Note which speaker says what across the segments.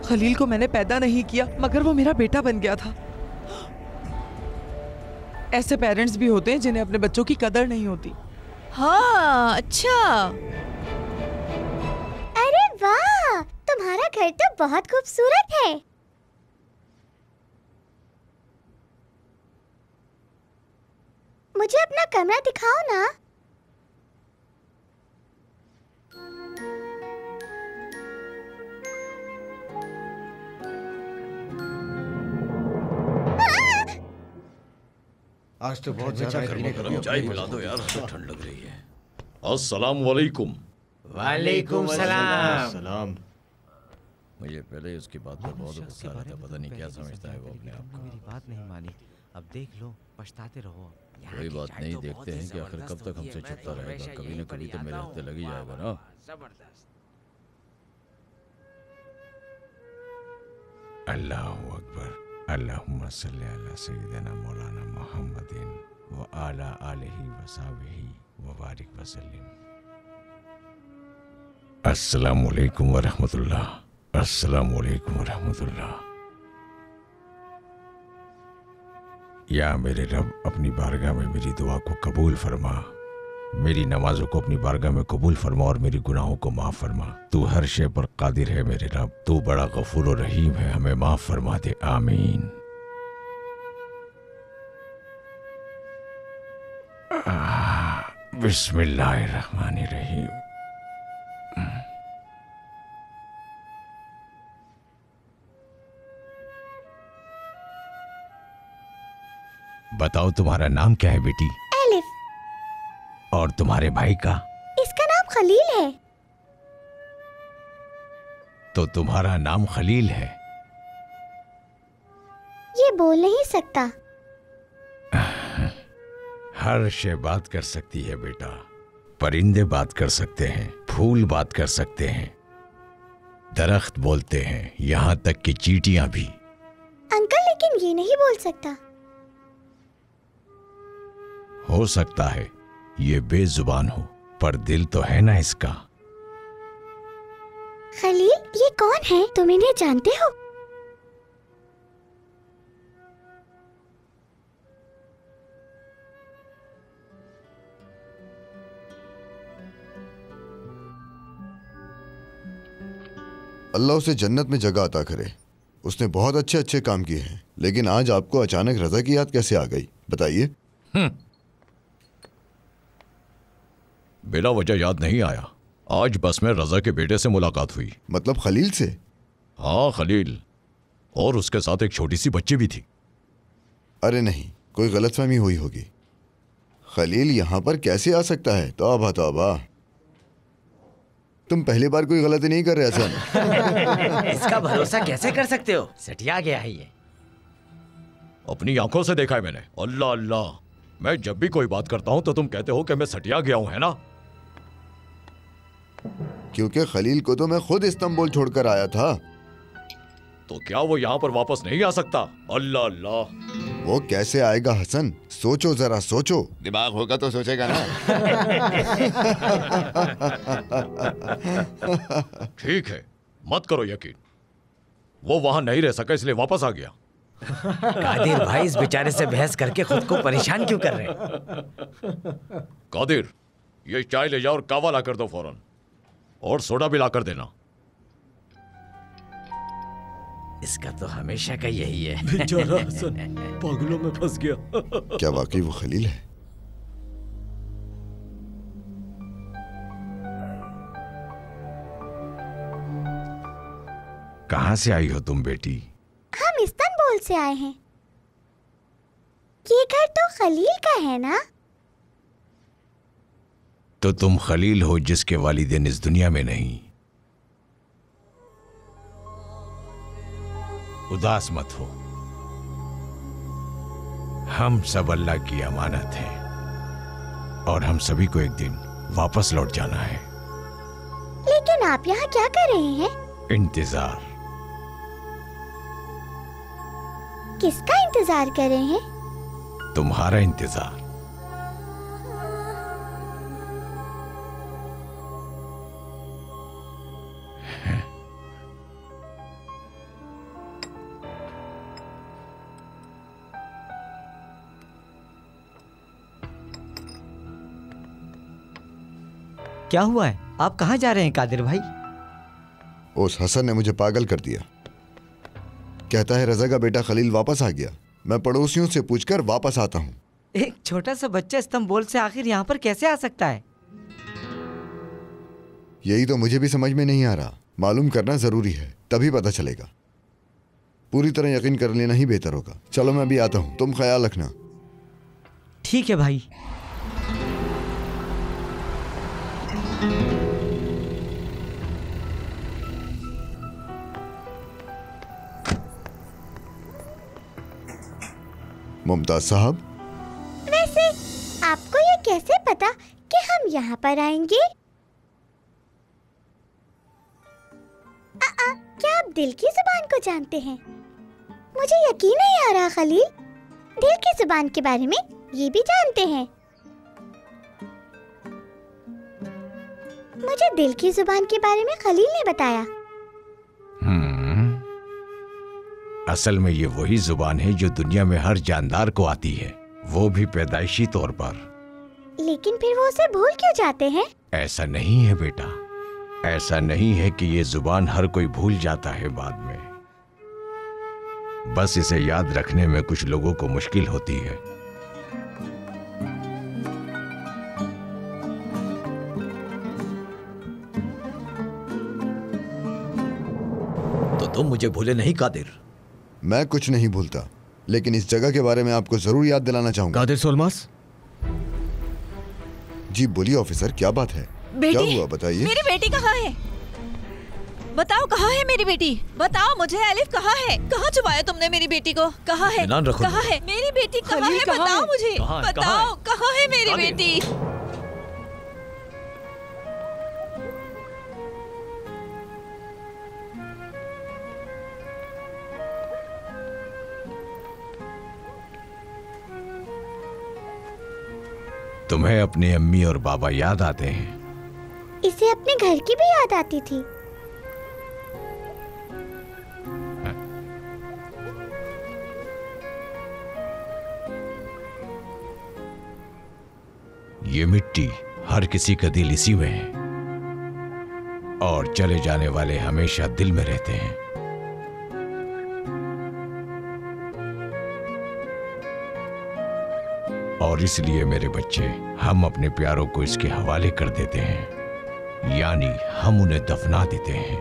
Speaker 1: खलील को मैंने पैदा नहीं किया मगर वो मेरा बेटा बन गया था। ऐसे पेरेंट्स भी होते हैं जिन्हें अपने बच्चों की कदर नहीं होती।
Speaker 2: हाँ, अच्छा।
Speaker 3: अरे वाह, तुम्हारा घर तो बहुत खूबसूरत है। मुझे अपना कमरा दिखाओ ना।
Speaker 4: आज तो बहुत ज्यादा गर्मी
Speaker 5: चाय पिला दो यार, तो ठंड लग रही है। अस्सलाम वालेकुम।
Speaker 6: वालेकुम सलाम।
Speaker 4: सलाम।
Speaker 5: मुझे पहले ही उसकी बात पर बहुत गुस्सा आ रहा था, पता नहीं क्या समझता है वो अपने आप को।
Speaker 6: मेरी बात नहीं मानी, अब देख लो, पछताते रहो।
Speaker 5: कोई बात नहीं, देखते हैं कि आखिर कब तक हमसे छुपता रहेगा। कभी न कभी तो मेरे हफ्ते लग ही जाएगा ना।
Speaker 6: जबरदस्त।
Speaker 7: अल्लाहु अकबर। अल्लाहुम्मा सल्ली अला सय्यिदिना मौलाना मुहम्मदिन व आला आलिहि व सहबिही व बारिक व सल्लिम। अस्सलामु अलैकुम व रहमतुल्लाह। अस्सलामु अलैकुम व रहमतुल्लाह। या मेरे रब, अपनी बारगाह में मेरी दुआ को कबूल फरमा, मेरी नमाजों को अपनी बारगाह में कबूल फरमा और मेरी गुनाहों को माफ़ फरमा। तू हर शे पर कादिर है मेरे रब, तू बड़ा गफूर और रहीम है, हमें माफ़ फरमा दे, आमीन। बिस्मिल्लाहिर्रहमानिर्रहीम। बताओ तुम्हारा नाम क्या है बेटी?
Speaker 3: एलिफ।
Speaker 7: और तुम्हारे भाई का?
Speaker 3: इसका नाम खलील है।
Speaker 7: तो तुम्हारा नाम खलील है?
Speaker 3: ये बोल नहीं सकता।
Speaker 7: हर शे बात कर सकती है बेटा। परिंदे बात कर सकते हैं, फूल बात कर सकते हैं, दरख्त बोलते हैं, यहाँ तक कि चींटियां भी।
Speaker 3: अंकल, लेकिन ये नहीं बोल सकता।
Speaker 7: हो सकता है ये बेजुबान हो, पर दिल तो है ना इसका।
Speaker 3: खलील, ये कौन है? तुम इन्हें जानते हो?
Speaker 8: अल्लाह उसे जन्नत में जगह अता करे। उसने बहुत अच्छे अच्छे काम किए हैं, लेकिन आज आपको अचानक रजा की याद कैसे आ गई, बताइए।
Speaker 5: बिना वजह याद नहीं आया। आज बस में रजा के बेटे से मुलाकात हुई।
Speaker 8: मतलब खलील से?
Speaker 5: हाँ, खलील, और उसके साथ एक छोटी सी बच्ची भी थी।
Speaker 8: अरे नहीं, कोई गलतफहमी हुई होगी। खलील यहाँ पर कैसे आ सकता है? तौबा तौबा, तुम पहली बार कोई गलती नहीं कर रहे हसन।
Speaker 6: इसका भरोसा कैसे कर सकते हो? सटिया गया है ये।
Speaker 5: अपनी आंखों से देखा है मैंने। अल्लाह अल्लाह, मैं जब भी कोई बात करता हूँ तो तुम कहते हो कि मैं सटिया गया हूँ, है ना?
Speaker 8: क्योंकि खलील को तो मैं खुद इस्तांबुल छोड़कर आया था।
Speaker 5: तो क्या वो यहाँ पर वापस नहीं आ सकता? अल्लाह अल्लाह,
Speaker 8: वो कैसे आएगा हसन? सोचो जरा, सोचो। दिमाग होगा तो सोचेगा ना।
Speaker 5: ठीक है, मत करो यकीन। वो वहां नहीं रह सका इसलिए वापस आ गया।
Speaker 6: कादिर भाई, इस बेचारे से बहस करके खुद को परेशान क्यों कर रहे हैं?
Speaker 5: कादिर, ये चाय ले जाओ और कावा ला कर दो फौरन, और सोडा भी ला कर देना।
Speaker 6: इसका तो हमेशा का यही है।
Speaker 5: बेचारा हसन पागलों में फंस गया।
Speaker 8: क्या वाकई वो खलील है?
Speaker 7: कहाँ से आई हो तुम बेटी?
Speaker 3: हम इस्तांबुल से आए हैं। ये घर तो खलील का है ना?
Speaker 7: तो तुम खलील हो जिसके वालिदैन इस दुनिया में नहीं। उदास मत हो, हम सब अल्लाह की अमानत हैं और हम सभी को एक दिन वापस लौट जाना है।
Speaker 3: लेकिन आप यहाँ क्या कर रहे हैं?
Speaker 7: इंतजार।
Speaker 3: किसका इंतजार कर रहे हैं?
Speaker 7: तुम्हारा इंतजार।
Speaker 6: क्या हुआ है? आप कहाँ जा रहे हैं कादिर भाई?
Speaker 8: उस हसन ने मुझे पागल कर दिया। कहता है रजा का बेटा खलील वापस आ गया। मैं पड़ोसियों से पूछकर वापस आता हूँ।
Speaker 6: एक छोटा सा बच्चा इस्तांबुल से आखिर यहाँ पर कैसे आ सकता है?
Speaker 8: यही तो मुझे भी समझ में नहीं आ रहा। मालूम करना जरूरी है, तभी पता चलेगा। पूरी तरह यकीन कर लेना ही बेहतर होगा। चलो मैं भी आता हूँ, तुम ख्याल रखना।
Speaker 6: ठीक है भाई।
Speaker 8: मुमताज साहब,
Speaker 3: वैसे आपको ये कैसे पता कि हम यहाँ पर आएंगे? क्या आप दिल की जुबान को जानते हैं? मुझे यकीन नहीं आ रहा खलील, दिल की जुबान के बारे में ये भी जानते हैं। मुझे दिल की जुबान के बारे में खलील ने बताया।
Speaker 7: असल में ये वही जुबान है जो दुनिया में हर जानदार को आती है, वो भी पैदाइशी तौर पर।
Speaker 3: लेकिन फिर वो उसे भूल क्यों जाते हैं?
Speaker 7: ऐसा नहीं है बेटा, ऐसा नहीं है कि ये जुबान हर कोई भूल जाता है बाद में। बस इसे याद रखने में कुछ लोगों को मुश्किल होती है।
Speaker 5: तो तुम मुझे भूले नहीं कादिर?
Speaker 8: मैं कुछ नहीं भूलता, लेकिन इस जगह के बारे में आपको जरूर याद दिलाना चाहूंगा।
Speaker 9: कादिर सोलमास?
Speaker 8: जी बोलिए ऑफिसर, क्या बात है?
Speaker 2: बेटी,
Speaker 8: क्या हुआ बताइए।
Speaker 2: मेरी बेटी कहाँ है? बताओ कहाँ है मेरी बेटी? बताओ मुझे, एलिफ कहाँ है? कहाँ छुपाया तुमने मेरी बेटी को? कहाँ है?
Speaker 5: इत्मीनान रखो।
Speaker 2: कहाँ है मेरी बेटी? कहाँ
Speaker 1: खलील
Speaker 2: है?
Speaker 1: कहाँ
Speaker 2: बताओ
Speaker 1: है?
Speaker 2: मुझे,
Speaker 5: कहाँ है?
Speaker 2: बताओ कहाँ है मेरी
Speaker 5: कादिर।
Speaker 2: बेटी?
Speaker 7: तुम्हें अपनी अम्मी और बाबा याद आते हैं?
Speaker 3: इसे अपने घर की भी याद आती थी।
Speaker 7: ये मिट्टी, हर किसी का दिल इसी में है, और चले जाने वाले हमेशा दिल में रहते हैं। और इसलिए मेरे बच्चे, हम अपने प्यारों को इसके हवाले कर देते हैं, यानी हम उन्हें दफना देते हैं।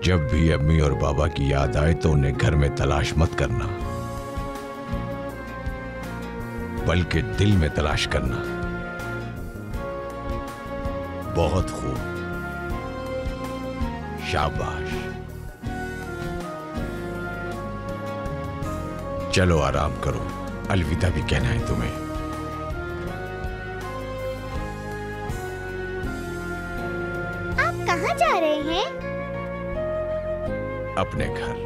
Speaker 7: जब भी अम्मी और बाबा की याद आए तो उन्हें घर में तलाश मत करना, बल्कि दिल में तलाश करना। बहुत खूब, शाबाश। चलो आराम करो, अलविदा भी कहना है तुम्हें।
Speaker 3: आप कहाँ जा रहे हैं?
Speaker 7: अपने घर।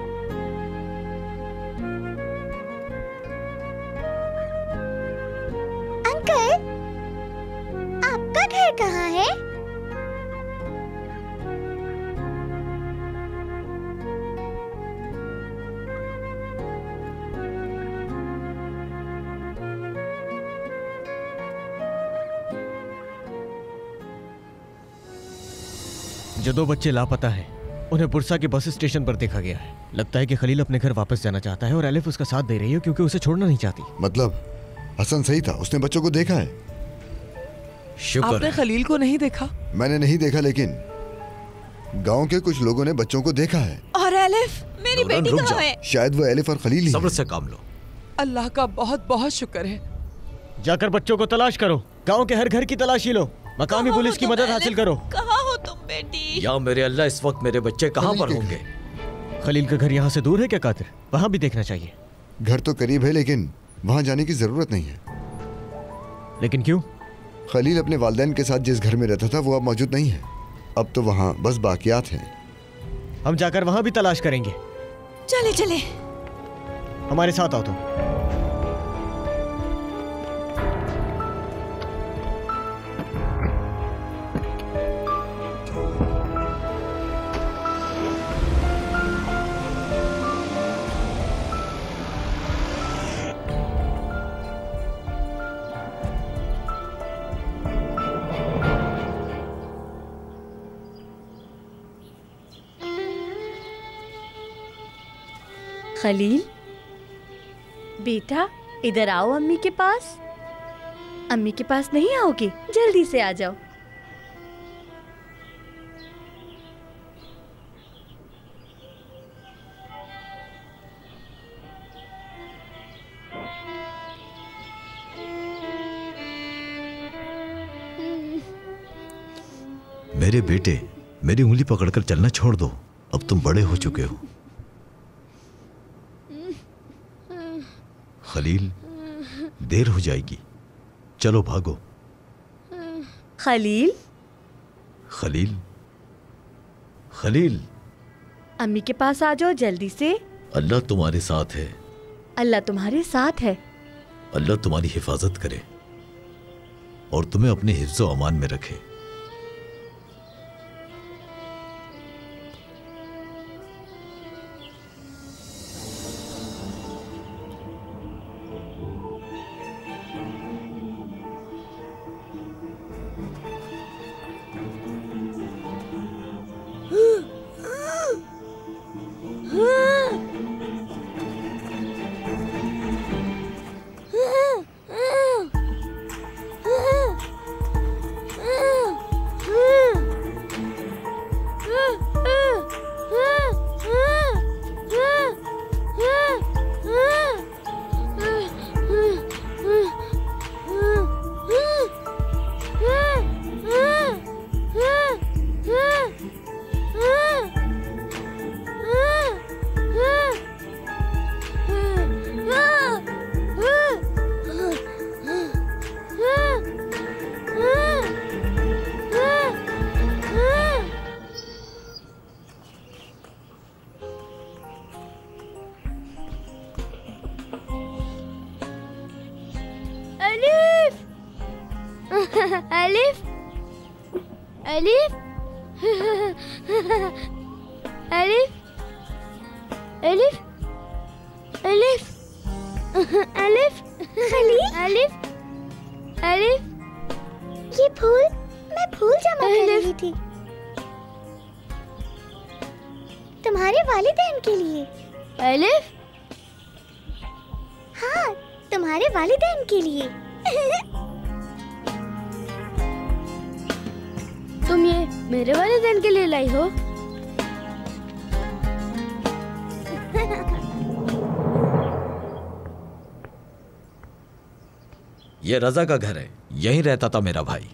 Speaker 3: अंकल, आपका घर कहाँ है?
Speaker 9: जो दो बच्चे लापता हैं, उन्हें बुरसा के बस स्टेशन पर देखा गया है। लगता है कि खलील अपने घर वापस जाना चाहता है और एलिफ उसका साथ दे रही है क्योंकि उसे छोड़ना नहीं चाहती।
Speaker 8: मतलब हसन सही था, उसने बच्चों को देखा है।
Speaker 5: शुक्र
Speaker 1: आपने
Speaker 5: है।
Speaker 1: खलील को नहीं देखा?
Speaker 8: मैंने नहीं देखा, लेकिन गांव के कुछ लोगों ने बच्चों को देखा है।
Speaker 2: और एलिफ, मेरी
Speaker 5: नूरन,
Speaker 2: बेटी
Speaker 5: रुक
Speaker 2: कहाँ
Speaker 5: जाओ।
Speaker 2: है?
Speaker 8: शायद वो एलिफ और खलील ही
Speaker 5: सब्र
Speaker 8: हैं।
Speaker 5: से काम लो।
Speaker 1: अल्लाह का बहुत बहुत शुक्र है।
Speaker 9: जाकर बच्चों को तलाश करो, गांव के हर घर की तलाशी लो, मकामी
Speaker 2: कहाँ
Speaker 9: पुलिस
Speaker 2: हो
Speaker 9: की
Speaker 2: तुम,
Speaker 9: मदद
Speaker 2: एलिफ?
Speaker 9: हासिल करो।
Speaker 2: कहाँ हो तुम बेटी?
Speaker 5: या मेरे अल्लाह, इस वक्त मेरे बच्चे कहाँ पर
Speaker 8: खलील
Speaker 5: होंगे?
Speaker 9: खलील का घर यहाँ से दूर है क्या कादिर? वहां भी देखना चाहिए।
Speaker 8: घर तो करीब है, लेकिन वहां जाने की जरूरत नहीं है।
Speaker 9: लेकिन क्यों?
Speaker 8: खलील अपने वालिदैन के साथ जिस घर में रहता था वो अब मौजूद नहीं है। अब तो वहाँ बस बाकियात हैं।
Speaker 9: हम जाकर वहां भी तलाश करेंगे।
Speaker 2: चले चले।
Speaker 9: हमारे साथ आओ तुम।
Speaker 10: खलील बेटा, इधर आओ अम्मी के पास। अम्मी के पास नहीं आओगे? जल्दी से आ जाओ।
Speaker 5: मेरे बेटे, मेरी उंगली पकड़कर चलना छोड़ दो। अब तुम बड़े हो चुके हो। खलील, देर हो जाएगी, चलो भागो।
Speaker 10: खलील,
Speaker 5: खलील, खलील,
Speaker 10: अम्मी के पास आ जाओ जल्दी से।
Speaker 5: अल्लाह तुम्हारे साथ है।
Speaker 10: अल्लाह तुम्हारे साथ है।
Speaker 5: अल्लाह तुम्हारी हिफाजत करे और तुम्हें अपने हिफ्ज़ो अमान में रखे।
Speaker 3: अलिफ, अलिफ, अलिफ, अलिफ, अलिफ, अलिफ, खलील, अलिफ, अलिफ। ये फूल मैं फूल जमा कर रही थी तुम्हारे वालिदैन के लिए। अलिफ, हाँ, तुम्हारे वालिदैन के लिए। तुम ये मेरे वालिदैन के लिए लाई हो?
Speaker 5: ये रजा का घर है, यहीं रहता था मेरा भाई।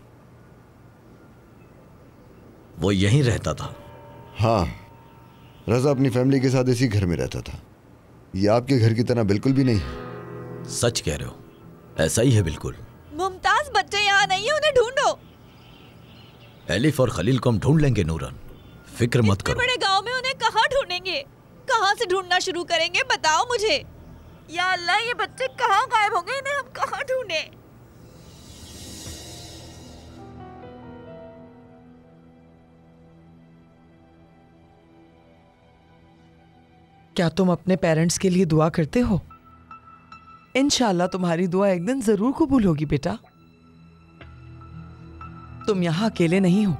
Speaker 5: वो यहीं रहता था।
Speaker 8: हाँ, रजा अपनी फैमिली के साथ इसी घर में रहता था। ये आपके घर की तरह बिल्कुल भी नहीं है।
Speaker 5: सच कह रहे हो, ऐसा ही है बिल्कुल।
Speaker 2: मुमताज, बच्चे यहाँ नहीं है, उन्हें ढूंढो।
Speaker 5: एलिफ और खलील को हम ढूंढ लेंगे नूरन, फिक्र मत करो।
Speaker 2: बड़े गांव में उन्हें कहाँ ढूंढेंगे? कहाँ से ढूंढना शुरू करेंगे, बताओ मुझे। या अल्लाह, ये बच्चे कहाँ गायब हो गए? इन्हें हम कहाँ ढूंढें?
Speaker 1: क्या तुम अपने पेरेंट्स के लिए दुआ करते हो? इंशाल्लाह तुम्हारी दुआ एक दिन जरूर कबूल होगी बेटा। तुम यहाँ अकेले नहीं हो,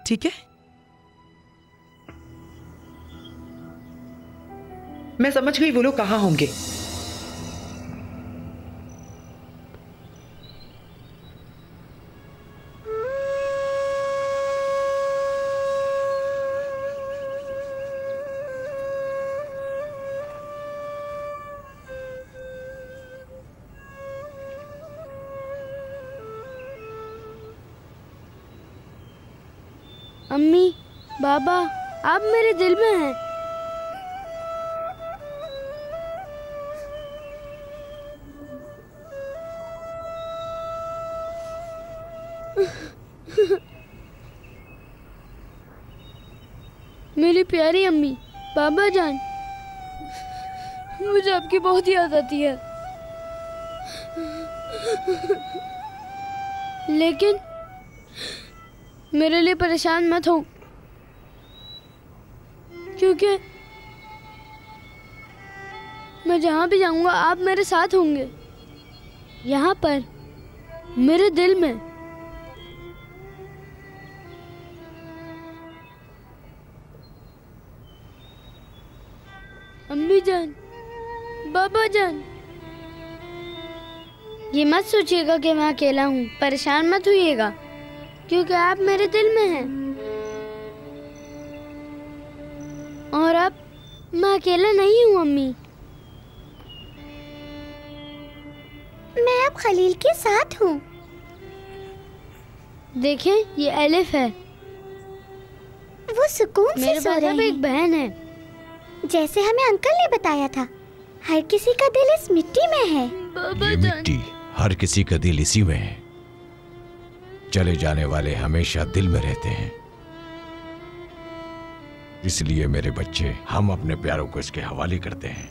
Speaker 1: ठीक है? मैं समझ गई वो लोग कहाँ होंगे।
Speaker 3: अम्मी, बाबा, आप मेरे दिल में हैं। मेरी प्यारी अम्मी, बाबा जान, मुझे आपकी बहुत याद आती है। लेकिन मेरे लिए परेशान मत हो, क्योंकि मैं जहाँ भी जाऊँगा आप मेरे साथ होंगे, यहाँ पर मेरे दिल में। अम्मी जान,
Speaker 11: जान, ये मत सोचिएगा कि मैं अकेला हूँ। परेशान मत होइएगा, क्योंकि आप मेरे दिल में हैं। और अब मैं अकेला नहीं हूँ अम्मी।
Speaker 3: मैं अब खलील के साथ हूँ।
Speaker 11: देखें, ये एलिफ है।
Speaker 3: वो सुकून से सो रहे हैं।
Speaker 11: एक बहन है।
Speaker 3: जैसे हमें अंकल ने बताया था, हर किसी का दिल इस मिट्टी में है।
Speaker 7: ये मिट्टी, हर किसी का दिल इसी में है। चले जाने वाले हमेशा दिल में रहते हैं। इसलिए मेरे बच्चे, हम अपने प्यारों को इसके हवाले करते हैं,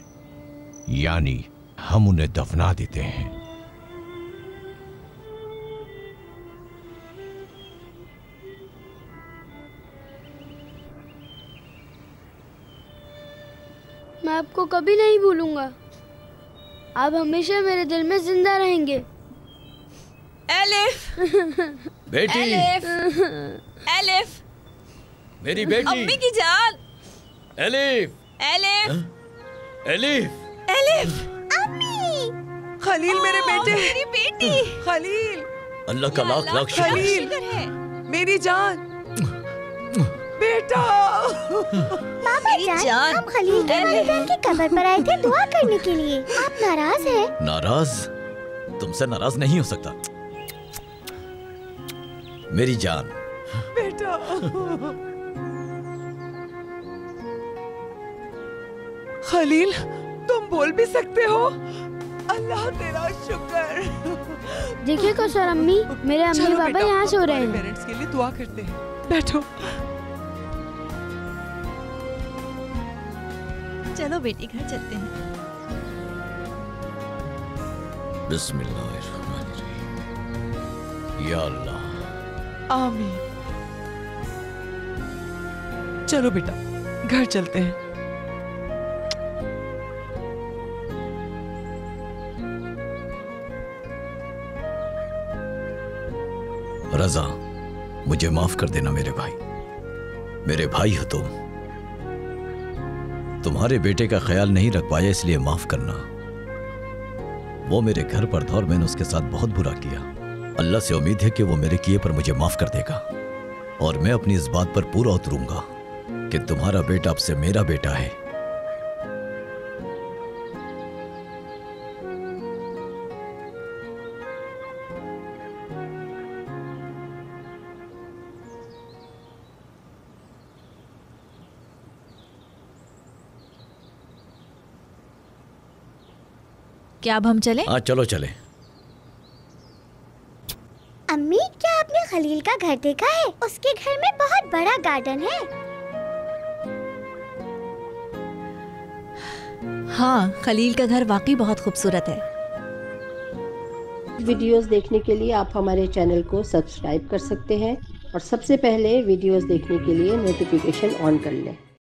Speaker 7: यानी हम उन्हें दफना देते हैं।
Speaker 11: मैं आपको कभी नहीं भूलूंगा। आप हमेशा मेरे दिल में जिंदा रहेंगे।
Speaker 2: एलिफ,
Speaker 5: बेटी,
Speaker 2: एलिफ, एलिफ,
Speaker 5: मेरी बेटी,
Speaker 2: अम्मी की जान।
Speaker 5: एलिफ,
Speaker 2: एलिफ,
Speaker 5: एलिफ,
Speaker 2: एलिफ,
Speaker 3: अम्मी,
Speaker 1: खलील मेरे बेटे,
Speaker 2: मेरी बेटी,
Speaker 1: खलील,
Speaker 5: अल्लाह का लाख लाख शुक्र।
Speaker 1: खलील, मेरी जान, बेटा।
Speaker 3: पापा जान, हम खलील के वालिदैन की कब्र पर आए थे दुआ करने के लिए। आप नाराज हैं?
Speaker 5: नाराज? तुमसे नाराज नहीं हो सकता मेरी जान।
Speaker 1: बेटा, खलील, तुम बोल भी सकते हो? अल्लाह तेरा शुक्र।
Speaker 11: देखिए कौसर अम्मी, मेरे अम्मी बाबा यहाँ सो रहे हैं।
Speaker 1: पेरेंट्स के लिए दुआ करते हैं। बैठो।
Speaker 2: चलो बेटी, घर चलते हैं।
Speaker 5: बिस्मिल्लाहिर्रहमानिर्रहीम। या अल्लाह।
Speaker 1: आमीन। चलो बेटा, घर चलते हैं।
Speaker 5: रजा, मुझे माफ कर देना मेरे भाई। मेरे भाई हो तुम। तुम्हारे बेटे का ख्याल नहीं रख पाया, इसलिए माफ करना। वो मेरे घर पर था और मैंने उसके साथ बहुत बुरा किया। अल्लाह से उम्मीद है कि वो मेरे किए पर मुझे माफ कर देगा, और मैं अपनी इस बात पर पूरा उतरूंगा कि तुम्हारा बेटा अब से मेरा बेटा है।
Speaker 2: क्या अब हम चलें?
Speaker 5: हाँ चलो चले।
Speaker 3: अम्मी, क्या आपने खलील का घर देखा है? उसके घर में बहुत बड़ा गार्डन है।
Speaker 2: हाँ, खलील का घर वाकई बहुत खूबसूरत है।
Speaker 12: वीडियोस देखने के लिए आप हमारे चैनल को सब्सक्राइब कर सकते हैं और सबसे पहले वीडियोस देखने के लिए नोटिफिकेशन ऑन कर लें।